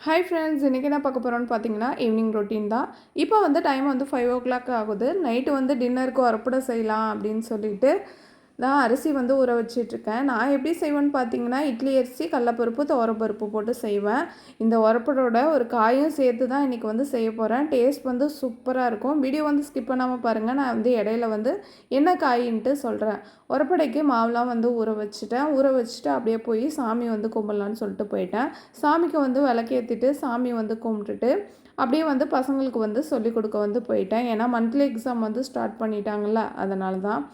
Hi friends, இன்றைக்கி என்ன பார்க்க போகிறோன்னு பார்த்தீங்கன்னா ஈவினிங் ரொட்டீன் தான். இப்போ வந்து டைம் வந்து 5 ஆகுது. நைட்டு வந்து டின்னருக்கு வரப்பட செய்யலாம் அப்படின்னு சொல்லிட்டு நான் அரிசி வந்து ஊற வச்சிட்ருக்கேன். நான் எப்படி செய்வேன்னு பார்த்தீங்கன்னா, இட்லி அரிசி, கடலப்பருப்பு, துவரப்பருப்பு போட்டு செய்வேன். இந்த உரப்படோட ஒரு காயும் சேர்த்து தான் இன்றைக்கி வந்து செய்ய போகிறேன். டேஸ்ட் வந்து சூப்பராக இருக்கும். வீடியோ வந்து ஸ்கிப் பண்ணாமல் பாருங்கள். நான் வந்து இடையில வந்து என்ன காயின்ட்டு சொல்கிறேன். உரப்படைக்கு மாவுலாம் வந்து ஊற வச்சுட்டேன். ஊற வச்சுட்டு அப்படியே போய் சாமி வந்து கும்பிட்லான்னு சொல்லிட்டு போயிட்டேன். சாமிக்கு வந்து விளக்கேற்றிட்டு சாமி வந்து கும்பிட்டுட்டு அப்படியே வந்து பசங்களுக்கு வந்து சொல்லிக் கொடுக்க வந்து போயிட்டேன். ஏன்னா மந்த்லி எக்ஸாம் வந்து ஸ்டார்ட் பண்ணிட்டாங்கள்ல, அதனால தான்.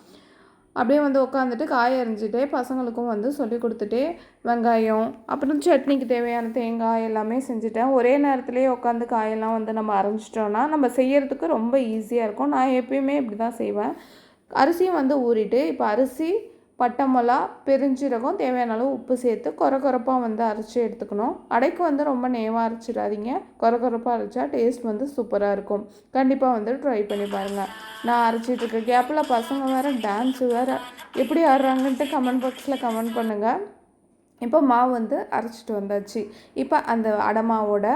அப்படியே வந்து உட்காந்துட்டு காய் அரிஞ்சிட்டே பசங்களுக்கும் வந்து சொல்லி கொடுத்துட்டே வெங்காயம் அப்புறம் சட்னிக்கு தேவையான தேங்காய் எல்லாமே செஞ்சுட்டேன். ஒரே நேரத்துலேயே உட்காந்து காயெல்லாம் வந்து நம்ம அரைஞ்சிட்டோன்னா நம்ம செய்கிறதுக்கு ரொம்ப ஈஸியாக இருக்கும். நான் எப்பயுமே இப்படி தான் செய்வேன். அரிசியும் வந்து ஊறிட்டு இப்போ அரிசி, பட்டை மிளகா, பெருஞ்சீரகம், தேவையான அளவு உப்பு சேர்த்து கொரகொரப்பாக வந்து அரைச்சி எடுத்துக்கணும். அடைக்கு வந்து ரொம்ப நேவாக அரைச்சிடாதீங்க. கொரகொரப்பாக அரைச்சா டேஸ்ட் வந்து சூப்பராக இருக்கும். கண்டிப்பாக வந்து ட்ரை பண்ணி பாருங்கள். நான் அரைச்சிட்ருக்க கேப்பில் பசங்க வேறு டான்ஸு வேறு எப்படி ஆடுறாங்கன்ட்டு கமெண்ட் பாக்ஸில் கமெண்ட் பண்ணுங்கள். இப்போ மாவு வந்து அரைச்சிட்டு வந்தாச்சு. இப்போ அந்த அடை மாவோட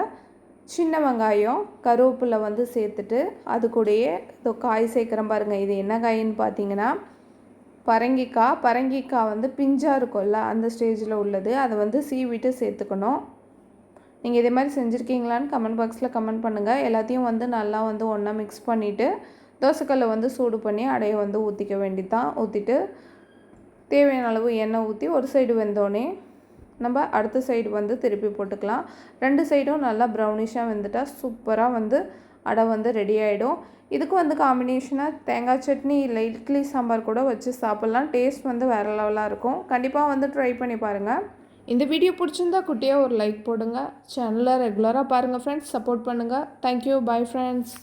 சின்ன வெங்காயம், கருவேப்பிலை வந்து சேர்த்துட்டு அது கூடயே இதோ காய் சேர்க்குறேன் பாருங்கள். இது என்ன காயின்னு பார்த்தீங்கன்னா பரங்கிக்காய் வந்து பிஞ்சாக இருக்கும்ல, அந்த ஸ்டேஜில் உள்ளது. அதை வந்து சீவிட்டு சேர்த்துக்கணும். நீங்கள் இதே மாதிரி செஞ்சுருக்கீங்களான்னு கமெண்ட் பாக்ஸில் கமெண்ட் பண்ணுங்கள். எல்லாத்தையும் வந்து நல்லா வந்து ஒன்றா மிக்ஸ் பண்ணிவிட்டு தோசைக்கல்லை வந்து சூடு பண்ணி அடையை வந்து ஊற்றிக்க வேண்டியதான். ஊற்றிட்டு தேவையான அளவு எண்ணெய் ஊற்றி ஒரு சைடு வெந்தோடனே நம்ம அடுத்த சைடு வந்து திருப்பி போட்டுக்கலாம். 2 சைடும் நல்லா ப்ரௌனிஷாக வெந்துட்டால் சூப்பராக வந்து அடை வந்து ரெடி ஆகிடும். இதுக்கு வந்து காம்பினேஷனாக தேங்காய் சட்னி இல்லை இட்லி சாம்பார் கூட வச்சு சாப்பிட்லாம். டேஸ்ட் வந்து வேறு லெவலாக இருக்கும். கண்டிப்பாக வந்து ட்ரை பண்ணி பாருங்கள். இந்த வீடியோ பிடிச்சிருந்தா குட்டியாக ஒரு லைக் போடுங்க. சேனலை ரெகுலராக பாருங்கள் ஃப்ரெண்ட்ஸ். சப்போர்ட் பண்ணுங்கள். தேங்க்யூ. Bye friends.